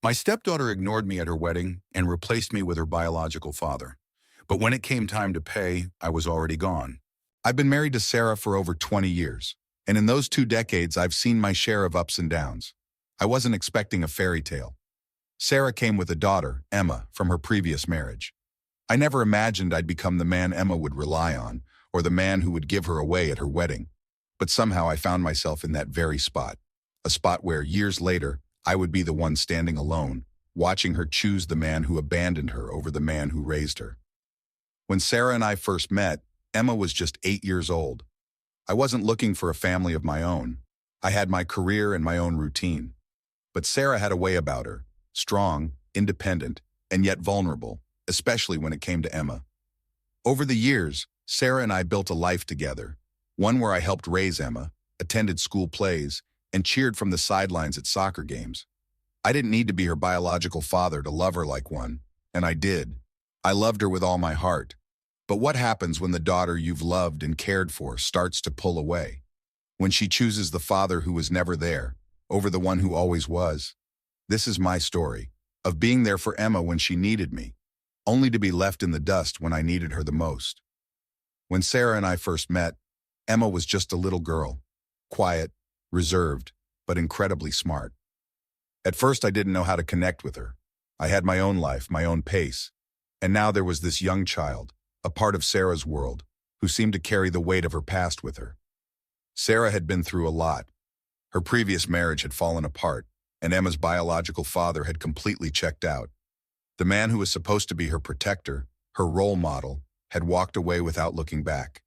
My stepdaughter ignored me at her wedding and replaced me with her biological father. But when it came time to pay, I was already gone. I've been married to Sarah for over 20 years, and in those 2 decades, I've seen my share of ups and downs. I wasn't expecting a fairy tale. Sarah came with a daughter, Emma, from her previous marriage. I never imagined I'd become the man Emma would rely on, or the man who would give her away at her wedding. But somehow I found myself in that very spot, a spot where, years later, I would be the one standing alone, watching her choose the man who abandoned her over the man who raised her. When Sarah and I first met, Emma was just 8 years old. I wasn't looking for a family of my own. I had my career and my own routine. But Sarah had a way about her, strong, independent, and yet vulnerable, especially when it came to Emma. Over the years, Sarah and I built a life together, one where I helped raise Emma, attended school plays, and cheered from the sidelines at soccer games. I didn't need to be her biological father to love her like one, and I did. I loved her with all my heart. But what happens when the daughter you've loved and cared for starts to pull away? When she chooses the father who was never there, over the one who always was? This is my story, of being there for Emma when she needed me, only to be left in the dust when I needed her the most. When Sarah and I first met, Emma was just a little girl, quiet, reserved, but incredibly smart. At first, I didn't know how to connect with her. I had my own life, my own pace. And now there was this young child, a part of Sarah's world, who seemed to carry the weight of her past with her. Sarah had been through a lot. Her previous marriage had fallen apart, and Emma's biological father had completely checked out. The man who was supposed to be her protector, her role model, had walked away without looking back.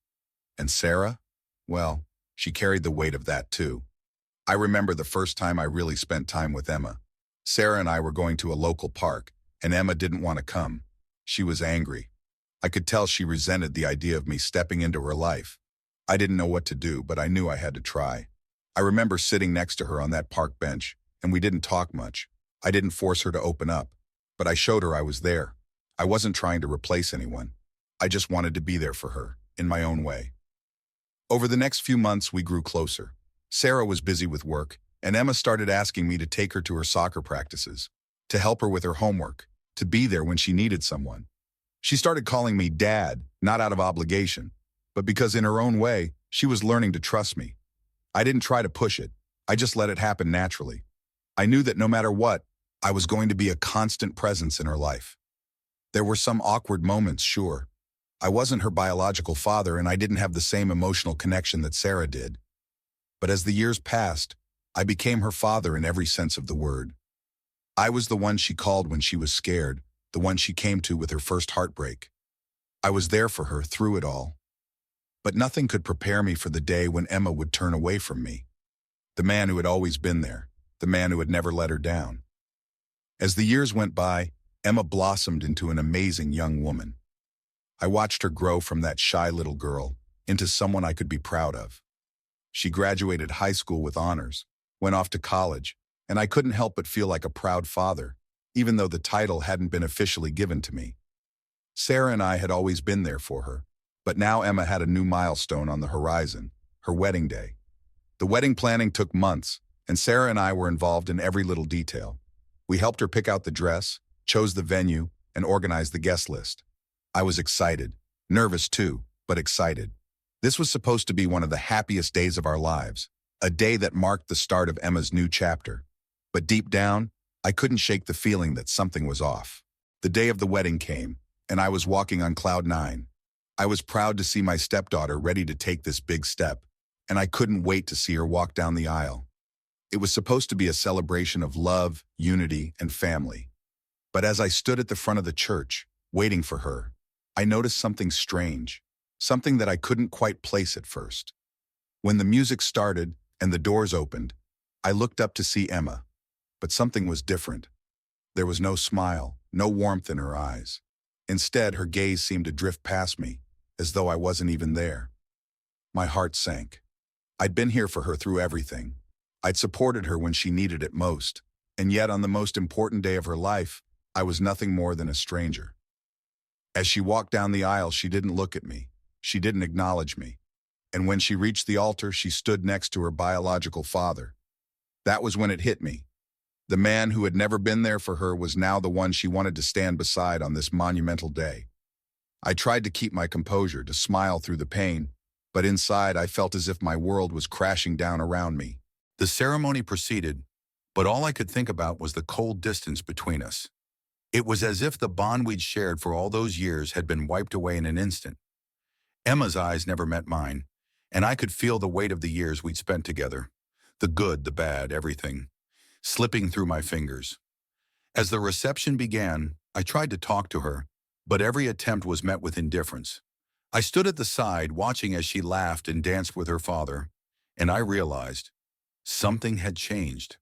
And Sarah? Well, she carried the weight of that too. I remember the first time I really spent time with Emma. Sarah and I were going to a local park, and Emma didn't want to come. She was angry. I could tell she resented the idea of me stepping into her life. I didn't know what to do, but I knew I had to try. I remember sitting next to her on that park bench, and we didn't talk much. I didn't force her to open up, but I showed her I was there. I wasn't trying to replace anyone. I just wanted to be there for her, in my own way. Over the next few months, we grew closer. Sarah was busy with work, and Emma started asking me to take her to her soccer practices, to help her with her homework, to be there when she needed someone. She started calling me Dad, not out of obligation, but because in her own way, she was learning to trust me. I didn't try to push it. I just let it happen naturally. I knew that no matter what, I was going to be a constant presence in her life. There were some awkward moments, sure. I wasn't her biological father, and I didn't have the same emotional connection that Sarah did. But as the years passed, I became her father in every sense of the word. I was the one she called when she was scared, the one she came to with her first heartbreak. I was there for her through it all. But nothing could prepare me for the day when Emma would turn away from me. The man who had always been there, the man who had never let her down. As the years went by, Emma blossomed into an amazing young woman. I watched her grow from that shy little girl into someone I could be proud of. She graduated high school with honors, went off to college, and I couldn't help but feel like a proud father, even though the title hadn't been officially given to me. Sarah and I had always been there for her, but now Emma had a new milestone on the horizon, her wedding day. The wedding planning took months, and Sarah and I were involved in every little detail. We helped her pick out the dress, chose the venue, and organized the guest list. I was excited, nervous too, but excited. This was supposed to be one of the happiest days of our lives, a day that marked the start of Emma's new chapter. But deep down, I couldn't shake the feeling that something was off. The day of the wedding came, and I was walking on cloud nine. I was proud to see my stepdaughter ready to take this big step, and I couldn't wait to see her walk down the aisle. It was supposed to be a celebration of love, unity, and family. But as I stood at the front of the church, waiting for her, I noticed something strange, something that I couldn't quite place at first. When the music started and the doors opened, I looked up to see Emma, but something was different. There was no smile, no warmth in her eyes. Instead, her gaze seemed to drift past me, as though I wasn't even there. My heart sank. I'd been here for her through everything. I'd supported her when she needed it most, and yet on the most important day of her life, I was nothing more than a stranger. As she walked down the aisle, she didn't look at me. She didn't acknowledge me. And when she reached the altar, she stood next to her biological father. That was when it hit me. The man who had never been there for her was now the one she wanted to stand beside on this monumental day. I tried to keep my composure, to smile through the pain, but inside I felt as if my world was crashing down around me. The ceremony proceeded, but all I could think about was the cold distance between us. It was as if the bond we'd shared for all those years had been wiped away in an instant. Emma's eyes never met mine, and I could feel the weight of the years we'd spent together, the good, the bad, everything, slipping through my fingers. As the reception began, I tried to talk to her, but every attempt was met with indifference. I stood at the side, watching as she laughed and danced with her father, and I realized something had changed.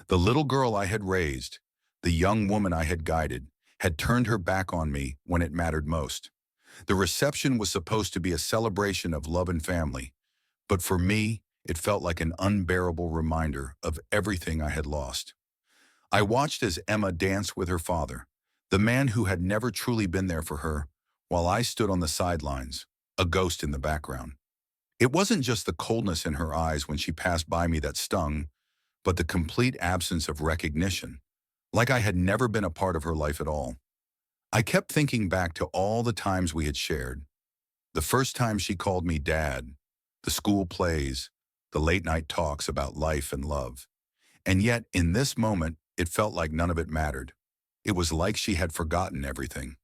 The little girl I had raised, the young woman I had guided, had turned her back on me when it mattered most. The reception was supposed to be a celebration of love and family, but for me, it felt like an unbearable reminder of everything I had lost. I watched as Emma danced with her father, the man who had never truly been there for her, while I stood on the sidelines, a ghost in the background. It wasn't just the coldness in her eyes when she passed by me that stung, but the complete absence of recognition, like I had never been a part of her life at all. I kept thinking back to all the times we had shared. The first time she called me Dad, the school plays, the late-night talks about life and love. And yet, in this moment, it felt like none of it mattered. It was like she had forgotten everything.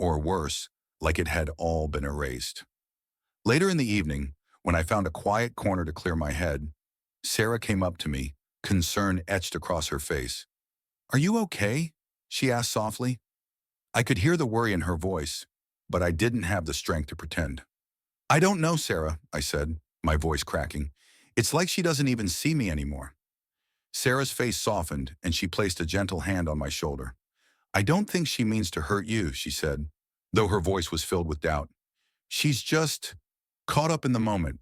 Or worse, like it had all been erased. Later in the evening, when I found a quiet corner to clear my head, Sarah came up to me, concern etched across her face. "Are you okay?" she asked softly. I could hear the worry in her voice, but I didn't have the strength to pretend. "I don't know, Sarah," I said, my voice cracking. "It's like she doesn't even see me anymore." Sarah's face softened, and she placed a gentle hand on my shoulder. "I don't think she means to hurt you," she said, though her voice was filled with doubt. "She's just caught up in the moment.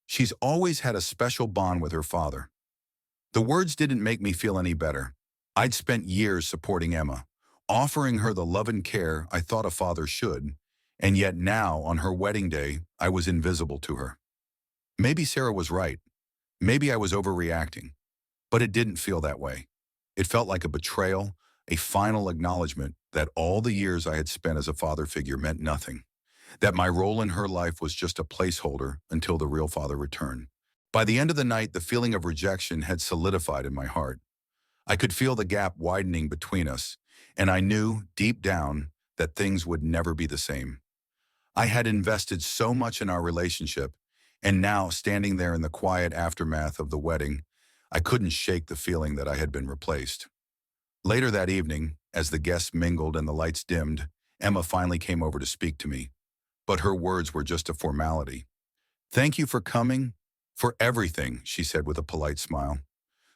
She's always had a special bond with her father." The words didn't make me feel any better. I'd spent years supporting Emma, offering her the love and care I thought a father should, and yet now, on her wedding day, I was invisible to her. Maybe Sarah was right. Maybe I was overreacting. But it didn't feel that way. It felt like a betrayal, a final acknowledgement that all the years I had spent as a father figure meant nothing, that my role in her life was just a placeholder until the real father returned. By the end of the night, the feeling of rejection had solidified in my heart. I could feel the gap widening between us, and I knew, deep down, that things would never be the same. I had invested so much in our relationship, and now, standing there in the quiet aftermath of the wedding, I couldn't shake the feeling that I had been replaced. Later that evening, as the guests mingled and the lights dimmed, Emma finally came over to speak to me. But her words were just a formality. "Thank you for coming, for everything," she said with a polite smile.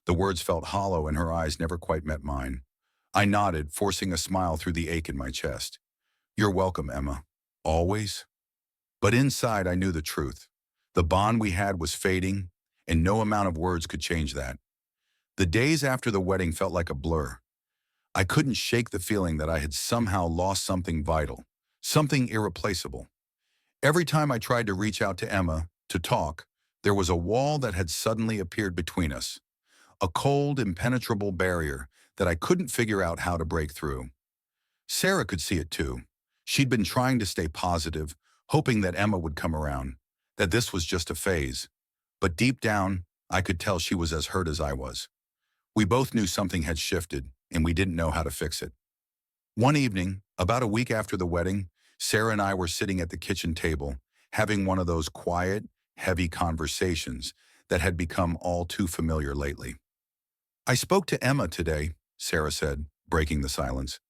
The words felt hollow and her eyes never quite met mine. I nodded, forcing a smile through the ache in my chest. "You're welcome, Emma. Always." But inside I knew the truth. The bond we had was fading, and no amount of words could change that. The days after the wedding felt like a blur. I couldn't shake the feeling that I had somehow lost something vital, something irreplaceable. Every time I tried to reach out to Emma, to talk, there was a wall that had suddenly appeared between us, a cold, impenetrable barrier that I couldn't figure out how to break through. Sarah could see it too. She'd been trying to stay positive, hoping that Emma would come around, that this was just a phase. But deep down, I could tell she was as hurt as I was. We both knew something had shifted, and we didn't know how to fix it. One evening, about a week after the wedding, Sarah and I were sitting at the kitchen table, having one of those quiet, heavy conversations that had become all too familiar lately. "I spoke to Emma today," Sarah said, breaking the silence.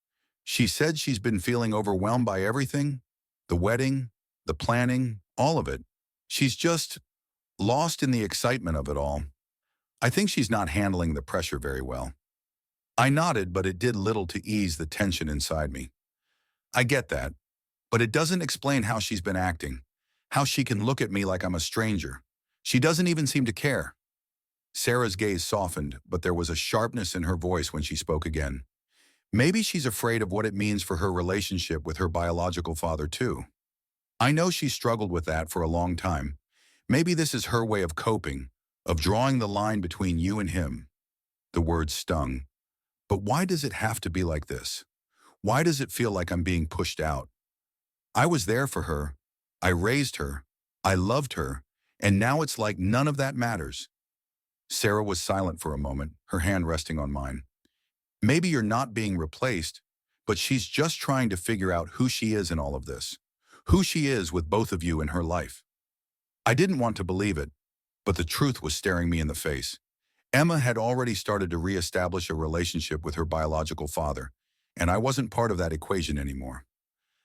"She said she's been feeling overwhelmed by everything, the wedding, the planning, all of it. She's just lost in the excitement of it all. I think she's not handling the pressure very well." I nodded, but it did little to ease the tension inside me. "I get that, but it doesn't explain how she's been acting, how she can look at me like I'm a stranger. She doesn't even seem to care." Sarah's gaze softened, but there was a sharpness in her voice when she spoke again. "Maybe she's afraid of what it means for her relationship with her biological father too. I know she struggled with that for a long time. Maybe this is her way of coping, of drawing the line between you and him." The words stung, But why does it have to be like this? Why does it feel like I'm being pushed out? I was there for her. I raised her. I loved her. And now it's like none of that matters. Sarah was silent for a moment, her hand resting on mine. Maybe you're not being replaced, but she's just trying to figure out who she is in all of this. Who she is with both of you in her life. I didn't want to believe it, but the truth was staring me in the face. Emma had already started to reestablish a relationship with her biological father, and I wasn't part of that equation anymore.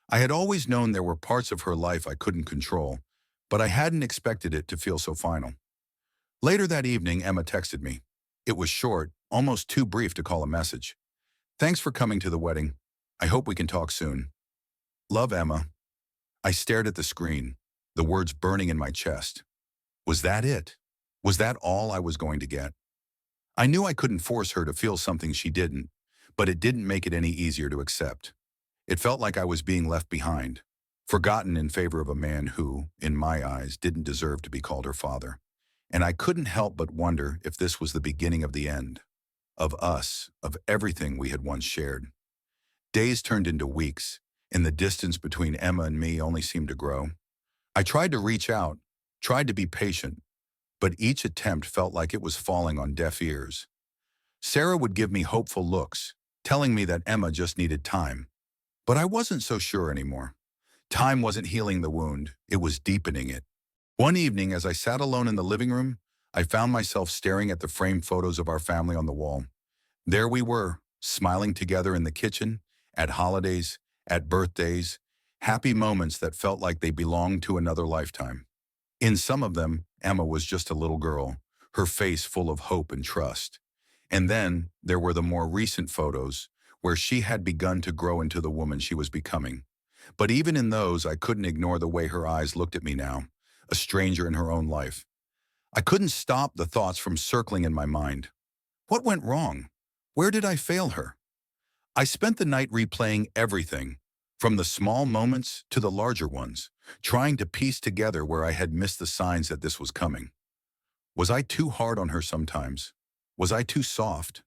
I had always known there were parts of her life I couldn't control, but I hadn't expected it to feel so final. Later that evening, Emma texted me. It was short, almost too brief to call a message. Thanks for coming to the wedding. I hope we can talk soon. Love, Emma. I stared at the screen, the words burning in my chest. Was that it? Was that all I was going to get? I knew I couldn't force her to feel something she didn't, but it didn't make it any easier to accept. It felt like I was being left behind, forgotten in favor of a man who, in my eyes, didn't deserve to be called her father. And I couldn't help but wonder if this was the beginning of the end. Of us, of everything we had once shared. Days turned into weeks, and the distance between Emma and me only seemed to grow. I tried to reach out, tried to be patient, but each attempt felt like it was falling on deaf ears. Sarah would give me hopeful looks, telling me that Emma just needed time. But I wasn't so sure anymore. Time wasn't healing the wound, it was deepening it. One evening, as I sat alone in the living room, I found myself staring at the framed photos of our family on the wall. There we were, smiling together in the kitchen, at holidays, at birthdays, happy moments that felt like they belonged to another lifetime. In some of them, Emma was just a little girl, her face full of hope and trust. And then there were the more recent photos, where she had begun to grow into the woman she was becoming. But even in those, I couldn't ignore the way her eyes looked at me now, a stranger in her own life. I couldn't stop the thoughts from circling in my mind. What went wrong? Where did I fail her? I spent the night replaying everything, from the small moments to the larger ones, trying to piece together where I had missed the signs that this was coming. Was I too hard on her sometimes? Was I too soft?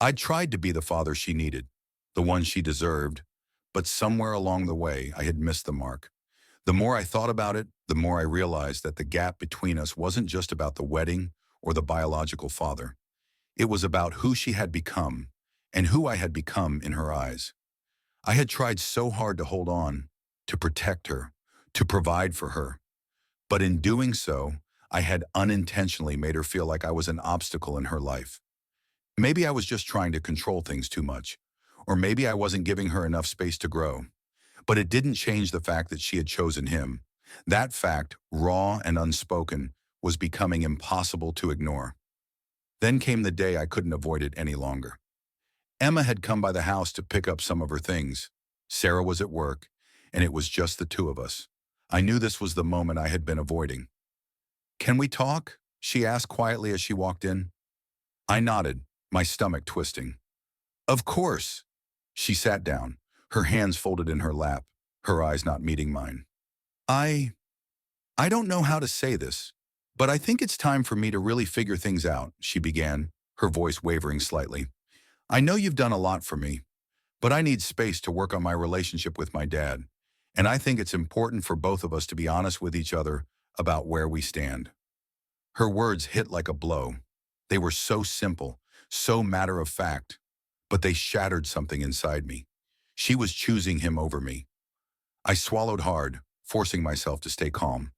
I'd tried to be the father she needed, the one she deserved, but somewhere along the way I had missed the mark. The more I thought about it, the more I realized that the gap between us wasn't just about the wedding or the biological father. It was about who she had become and who I had become in her eyes. I had tried so hard to hold on, to protect her, to provide for her. But in doing so, I had unintentionally made her feel like I was an obstacle in her life. Maybe I was just trying to control things too much, or maybe I wasn't giving her enough space to grow. But it didn't change the fact that she had chosen him. That fact, raw and unspoken, was becoming impossible to ignore. Then came the day I couldn't avoid it any longer. Emma had come by the house to pick up some of her things. Sarah was at work, and it was just the two of us. I knew this was the moment I had been avoiding. "Can we talk?" she asked quietly as she walked in. I nodded, my stomach twisting. "Of course." She sat down, her hands folded in her lap, her eyes not meeting mine. I don't know how to say this, but I think it's time for me to really figure things out," she began, her voice wavering slightly. "I know you've done a lot for me, but I need space to work on my relationship with my dad, and I think it's important for both of us to be honest with each other about where we stand." Her words hit like a blow. They were so simple, so matter-of-fact, but they shattered something inside me. She was choosing him over me. I swallowed hard, forcing myself to stay calm.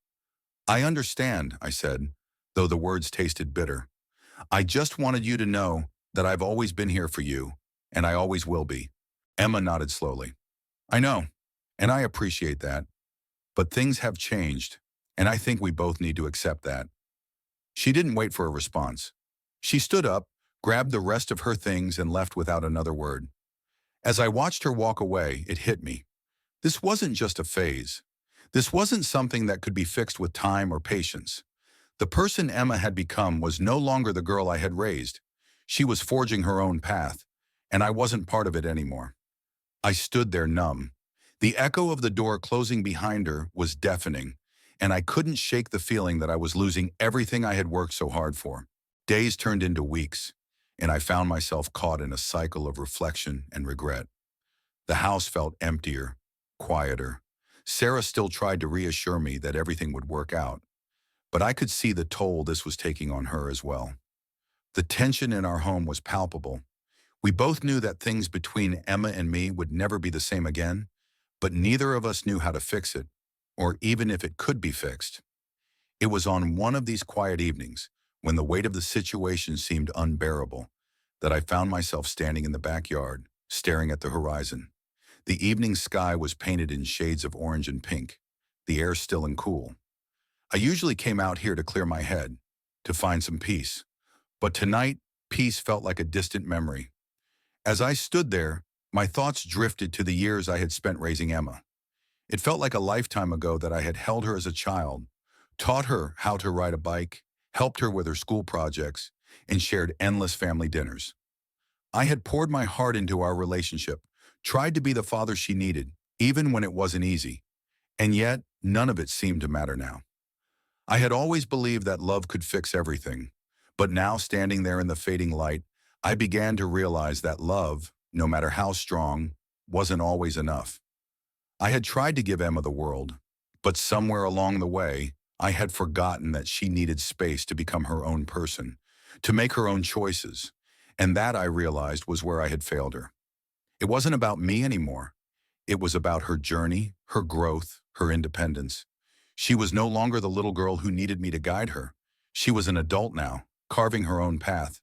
"I understand," I said, though the words tasted bitter. "I just wanted you to know that I've always been here for you, and I always will be." Emma nodded slowly. "I know, and I appreciate that. But things have changed, and I think we both need to accept that." She didn't wait for a response. She stood up, grabbed the rest of her things, and left without another word. As I watched her walk away, it hit me. This wasn't just a phase. This wasn't something that could be fixed with time or patience. The person Emma had become was no longer the girl I had raised. She was forging her own path, and I wasn't part of it anymore. I stood there numb. The echo of the door closing behind her was deafening, and I couldn't shake the feeling that I was losing everything I had worked so hard for. Days turned into weeks, and I found myself caught in a cycle of reflection and regret. The house felt emptier, quieter. Sarah still tried to reassure me that everything would work out, but I could see the toll this was taking on her as well. The tension in our home was palpable. We both knew that things between Emma and me would never be the same again, but neither of us knew how to fix it, or even if it could be fixed. It was on one of these quiet evenings, when the weight of the situation seemed unbearable, that I found myself standing in the backyard, staring at the horizon. The evening sky was painted in shades of orange and pink, the air still and cool. I usually came out here to clear my head, to find some peace, but tonight, peace felt like a distant memory. As I stood there, my thoughts drifted to the years I had spent raising Emma. It felt like a lifetime ago that I had held her as a child, taught her how to ride a bike, helped her with her school projects, and shared endless family dinners. I had poured my heart into our relationship, tried to be the father she needed, even when it wasn't easy, and yet none of it seemed to matter now. I had always believed that love could fix everything, but now standing there in the fading light, I began to realize that love, no matter how strong, wasn't always enough. I had tried to give Emma the world, but somewhere along the way, I had forgotten that she needed space to become her own person, to make her own choices, and that I realized was where I had failed her. It wasn't about me anymore. It was about her journey, her growth, her independence. She was no longer the little girl who needed me to guide her. She was an adult now, carving her own path.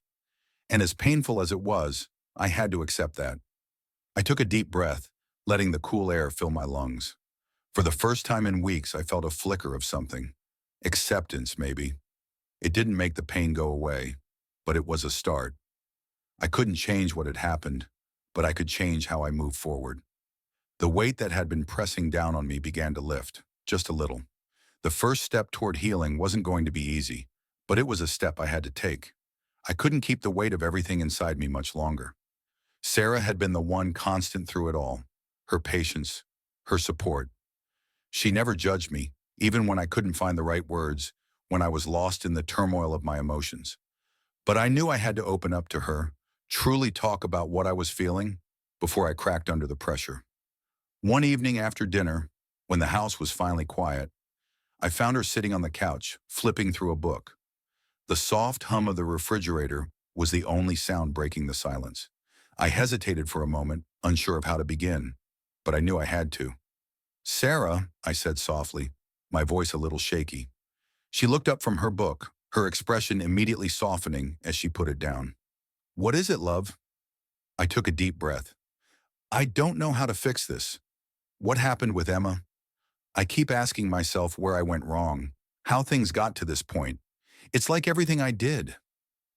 And as painful as it was, I had to accept that. I took a deep breath, letting the cool air fill my lungs. For the first time in weeks, I felt a flicker of something. Acceptance, maybe. It didn't make the pain go away, but it was a start. I couldn't change what had happened, but I could change how I moved forward. The weight that had been pressing down on me began to lift, just a little. The first step toward healing wasn't going to be easy, but it was a step I had to take. I couldn't keep the weight of everything inside me much longer. Sarah had been the one constant through it all, her patience, her support. She never judged me, even when I couldn't find the right words, when I was lost in the turmoil of my emotions. But I knew I had to open up to her, truly talk about what I was feeling, before I cracked under the pressure. One evening after dinner, when the house was finally quiet, I found her sitting on the couch, flipping through a book. The soft hum of the refrigerator was the only sound breaking the silence. I hesitated for a moment, unsure of how to begin, but I knew I had to. "Sarah," I said softly, my voice a little shaky. She looked up from her book, her expression immediately softening as she put it down. "What is it, love?" I took a deep breath. "I don't know how to fix this. What happened with Emma? I keep asking myself where I went wrong, how things got to this point. It's like everything I did.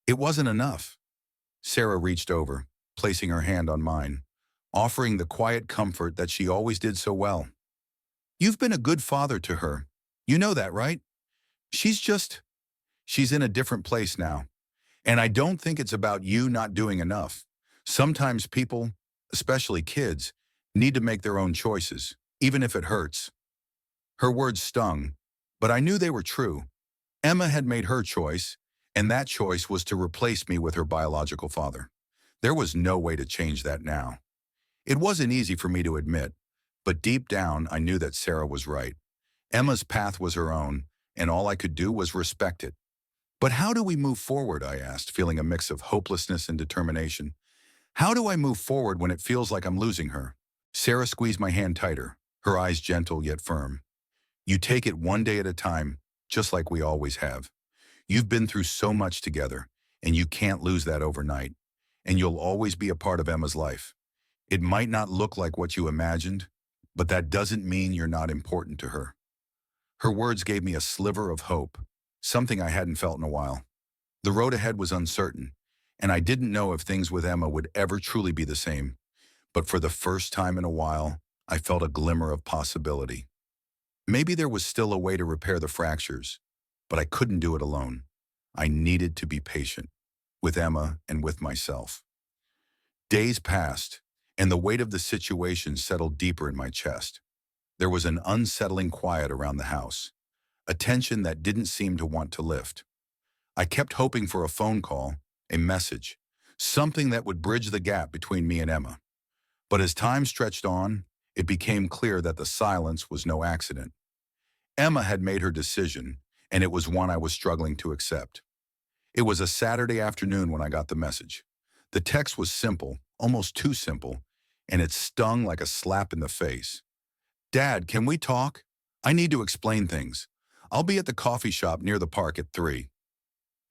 It wasn't enough." Sarah reached over, placing her hand on mine, offering the quiet comfort that she always did so well. "You've been a good father to her. You know that, right? She's just, she's in a different place now. And I don't think it's about you not doing enough. Sometimes people, especially kids, need to make their own choices, even if it hurts." Her words stung, but I knew they were true. Emma had made her choice, and that choice was to replace me with her biological father. There was no way to change that now. It wasn't easy for me to admit, but deep down I knew that Sarah was right. Emma's path was her own, and all I could do was respect it. "But how do we move forward?" I asked, feeling a mix of hopelessness and determination. "How do I move forward when it feels like I'm losing her?" Sarah squeezed my hand tighter, her eyes gentle yet firm. "You take it one day at a time, just like we always have. You've been through so much together, and you can't lose that overnight. And you'll always be a part of Emma's life. It might not look like what you imagined, but that doesn't mean you're not important to her." Her words gave me a sliver of hope, something I hadn't felt in a while. The road ahead was uncertain, and I didn't know if things with Emma would ever truly be the same. But for the first time in a while, I felt a glimmer of possibility. Maybe there was still a way to repair the fractures, but I couldn't do it alone. I needed to be patient, with Emma and with myself. Days passed, and the weight of the situation settled deeper in my chest. There was an unsettling quiet around the house, a tension that didn't seem to want to lift. I kept hoping for a phone call, a message, something that would bridge the gap between me and Emma. But as time stretched on, it became clear that the silence was no accident. Emma had made her decision, and it was one I was struggling to accept. It was a Saturday afternoon when I got the message. The text was simple, almost too simple, and it stung like a slap in the face. "Dad, can we talk? I need to explain things. I'll be at the coffee shop near the park at 3.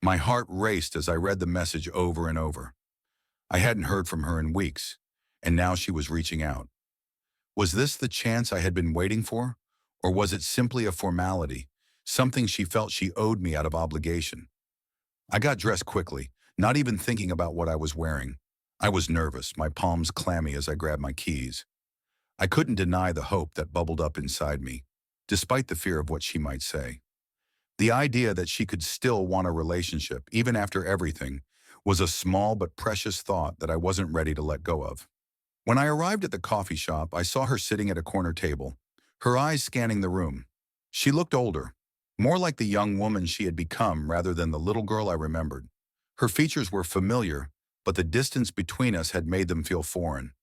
My heart raced as I read the message over and over. I hadn't heard from her in weeks, and now she was reaching out. Was this the chance I had been waiting for? Or was it simply a formality, something she felt she owed me out of obligation? I got dressed quickly, not even thinking about what I was wearing. I was nervous, my palms clammy as I grabbed my keys. I couldn't deny the hope that bubbled up inside me, despite the fear of what she might say. The idea that she could still want a relationship, even after everything, was a small but precious thought that I wasn't ready to let go of. When I arrived at the coffee shop, I saw her sitting at a corner table, her eyes scanning the room. She looked older, more like the young woman she had become rather than the little girl I remembered. Her features were familiar, but the distance between us had made them feel foreign.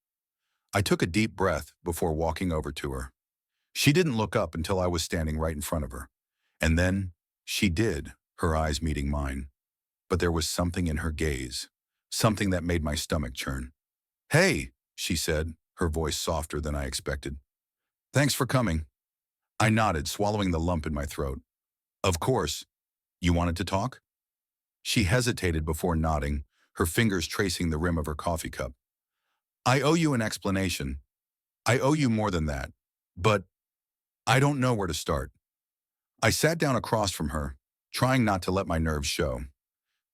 I took a deep breath before walking over to her. She didn't look up until I was standing right in front of her. And then, she did, her eyes meeting mine. But there was something in her gaze, something that made my stomach churn. "Hey," she said, her voice softer than I expected. "Thanks for coming." I nodded, swallowing the lump in my throat. "Of course. You wanted to talk?" She hesitated before nodding, her fingers tracing the rim of her coffee cup. "I owe you an explanation. I owe you more than that. But I don't know where to start." I sat down across from her, trying not to let my nerves show.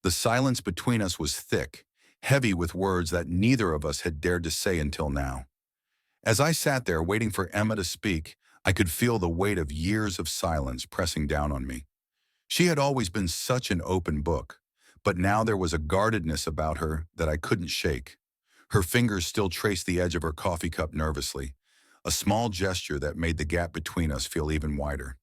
The silence between us was thick, heavy with words that neither of us had dared to say until now. As I sat there waiting for Emma to speak, I could feel the weight of years of silence pressing down on me. She had always been such an open book, but now there was a guardedness about her that I couldn't shake. Her fingers still traced the edge of her coffee cup nervously, a small gesture that made the gap between us feel even wider.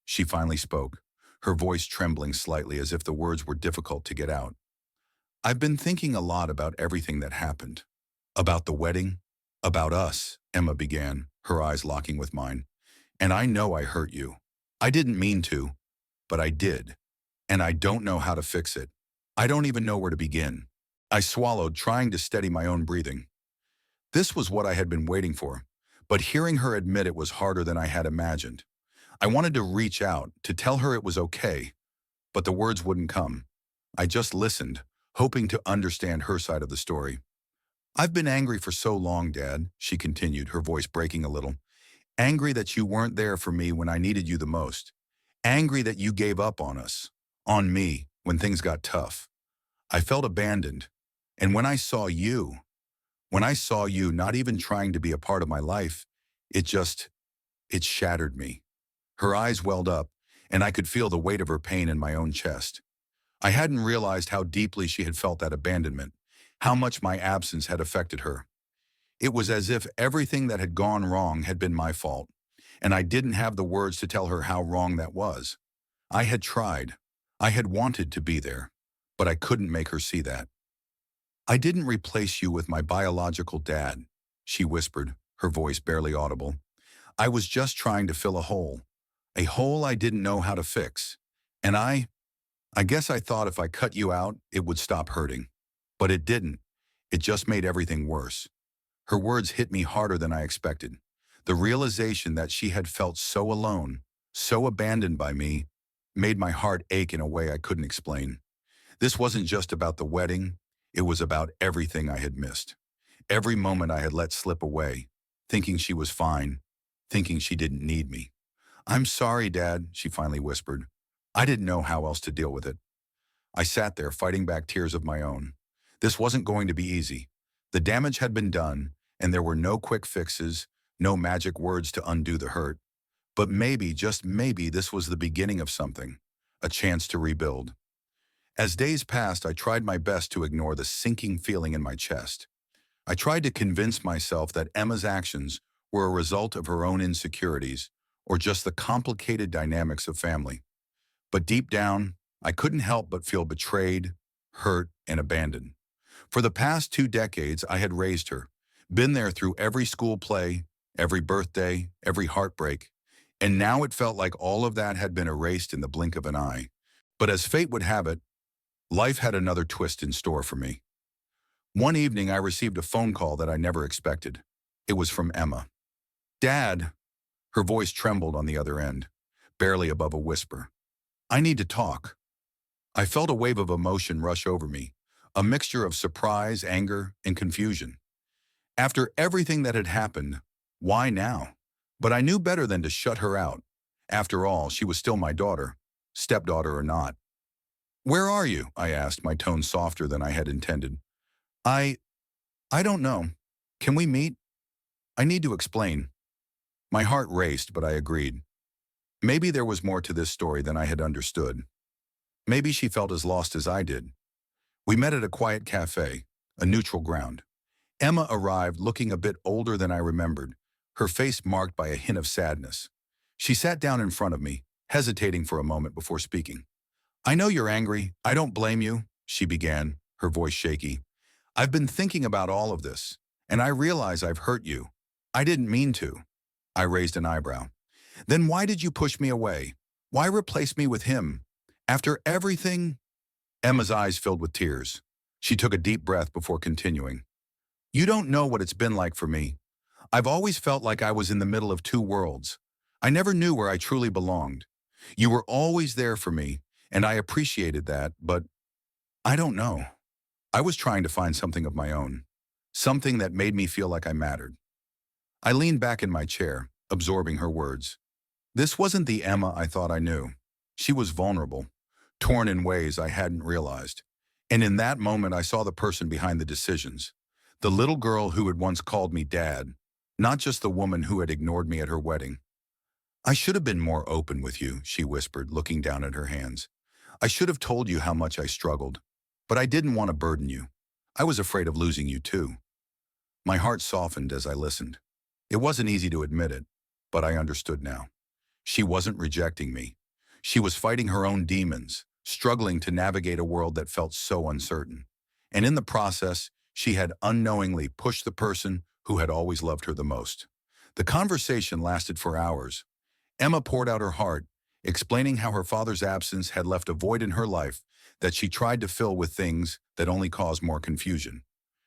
She finally spoke, her voice trembling slightly as if the words were difficult to get out. "I've been thinking a lot about everything that happened. About the wedding, about us," Emma began, her eyes locking with mine. "And I know I hurt you. I didn't mean to, but I did. And I don't know how to fix it. I don't even know where to begin." I swallowed, trying to steady my own breathing. This was what I had been waiting for, but hearing her admit it was harder than I had imagined. I wanted to reach out, to tell her it was okay, but the words wouldn't come. I just listened, hoping to understand her side of the story. "I've been angry for so long, Dad," she continued, her voice breaking a little. "Angry that you weren't there for me when I needed you the most. Angry that you gave up on us, on me, when things got tough. I felt abandoned. And when I saw you not even trying to be a part of my life, it shattered me." Her eyes welled up, and I could feel the weight of her pain in my own chest. I hadn't realized how deeply she had felt that abandonment, how much my absence had affected her. It was as if everything that had gone wrong had been my fault, and I didn't have the words to tell her how wrong that was. I had tried. I had wanted to be there, but I couldn't make her see that. "I didn't replace you with my biological dad," she whispered, her voice barely audible. "I was just trying to fill a hole I didn't know how to fix. And I guess I thought if I cut you out, it would stop hurting. But it didn't. It just made everything worse." Her words hit me harder than I expected. The realization that she had felt so alone, so abandoned by me, made my heart ache in a way I couldn't explain. This wasn't just about the wedding, it was about everything I had missed. Every moment I had let slip away, thinking she was fine, thinking she didn't need me. "I'm sorry, Dad," she finally whispered. I didn't know how else to deal with it. I sat there fighting back tears of my own. This wasn't going to be easy. The damage had been done, and there were no quick fixes, no magic words to undo the hurt. But maybe, just maybe, this was the beginning of something, a chance to rebuild. As days passed, I tried my best to ignore the sinking feeling in my chest. I tried to convince myself that Emma's actions were a result of her own insecurities or just the complicated dynamics of family. But deep down, I couldn't help but feel betrayed, hurt, and abandoned. For the past 2 decades, I had raised her, been there through every school play, every birthday, every heartbreak, and now it felt like all of that had been erased in the blink of an eye. But as fate would have it, life had another twist in store for me. One evening, I received a phone call that I never expected. It was from Emma. "Dad," her voice trembled on the other end, barely above a whisper. "I need to talk." I felt a wave of emotion rush over me, a mixture of surprise, anger, and confusion. After everything that had happened, why now? But I knew better than to shut her out. After all, she was still my daughter, stepdaughter or not. "Where are you?" I asked, my tone softer than I had intended. I, I don't know. Can we meet? I need to explain." My heart raced, but I agreed. Maybe there was more to this story than I had understood. Maybe she felt as lost as I did. We met at a quiet cafe, a neutral ground. Emma arrived looking a bit older than I remembered, her face marked by a hint of sadness. She sat down in front of me, hesitating for a moment before speaking. "I know you're angry. I don't blame you," she began, her voice shaky. "I've been thinking about all of this, and I realize I've hurt you. I didn't mean to." I raised an eyebrow. "Then why did you push me away? Why replace me with him? After everything?" Emma's eyes filled with tears. She took a deep breath before continuing. "You don't know what it's been like for me. I've always felt like I was in the middle of two worlds. I never knew where I truly belonged. You were always there for me, and I appreciated that, but I don't know. I was trying to find something of my own, something that made me feel like I mattered." I leaned back in my chair, absorbing her words. This wasn't the Emma I thought I knew. She was vulnerable, torn in ways I hadn't realized. And in that moment, I saw the person behind the decisions. The little girl who had once called me dad, not just the woman who had ignored me at her wedding. "I should have been more open with you," she whispered, looking down at her hands. "I should have told you how much I struggled. But I didn't want to burden you. I was afraid of losing you too." My heart softened as I listened. It wasn't easy to admit it, but I understood now. She wasn't rejecting me. She was fighting her own demons, struggling to navigate a world that felt so uncertain. And in the process, she had unknowingly pushed the person who had always loved her the most. The conversation lasted for hours. Emma poured out her heart, explaining how her father's absence had left a void in her life that she tried to fill with things that only caused more confusion.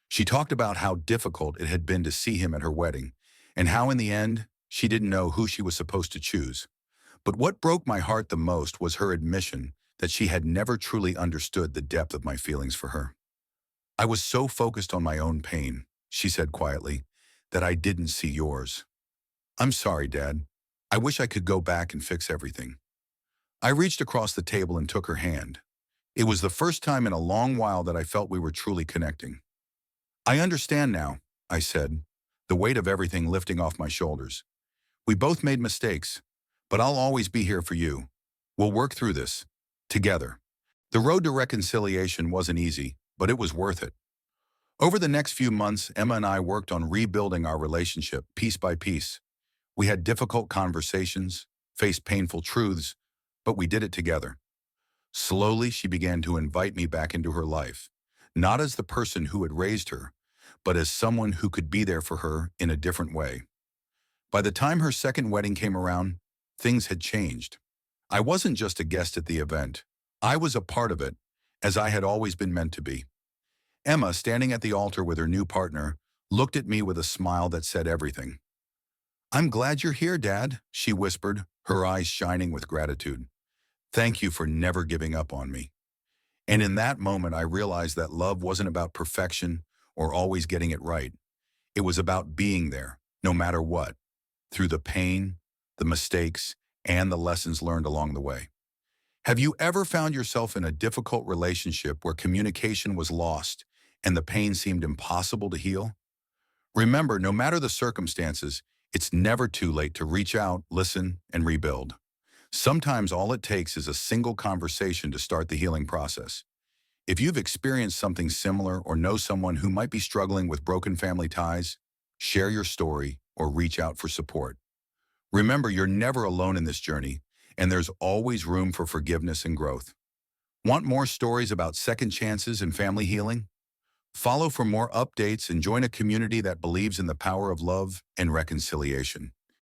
She talked about how difficult it had been to see him at her wedding, and how in the end, she didn't know who she was supposed to choose. But what broke my heart the most was her admission that she had never truly understood the depth of my feelings for her. "I was so focused on my own pain," she said quietly, "that I didn't see yours. I'm sorry, Dad. I wish I could go back and fix everything." I reached across the table and took her hand. It was the first time in a long while that I felt we were truly connecting. "I understand now," I said, the weight of everything lifting off my shoulders. "We both made mistakes, but I'll always be here for you. We'll work through this, together." The road to reconciliation wasn't easy, but it was worth it. Over the next few months, Emma and I worked on rebuilding our relationship piece by piece. We had difficult conversations, faced painful truths, but we did it together. Slowly, she began to invite me back into her life, not as the person who had raised her, but as someone who could be there for her in a different way. By the time her second wedding came around, things had changed. I wasn't just a guest at the event. I was a part of it, as I had always been meant to be. Emma, standing at the altar with her new partner, looked at me with a smile that said everything. "I'm glad you're here, Dad," she whispered, her eyes shining with gratitude. "Thank you for never giving up on me." And in that moment, I realized that love wasn't about perfection or always getting it right. It was about being there, no matter what, through the pain, the mistakes, and the lessons learned along the way. Have you ever found yourself in a difficult relationship where communication was lost and the pain seemed impossible to heal? Remember, no matter the circumstances, it's never too late to reach out, listen, and rebuild. Sometimes all it takes is a single conversation to start the healing process. If you've experienced something similar or know someone who might be struggling with broken family ties, share your story or reach out for support. Remember, you're never alone in this journey, and there's always room for forgiveness and growth. Want more stories about second chances and family healing? Follow for more updates and join a community that believes in the power of love and reconciliation.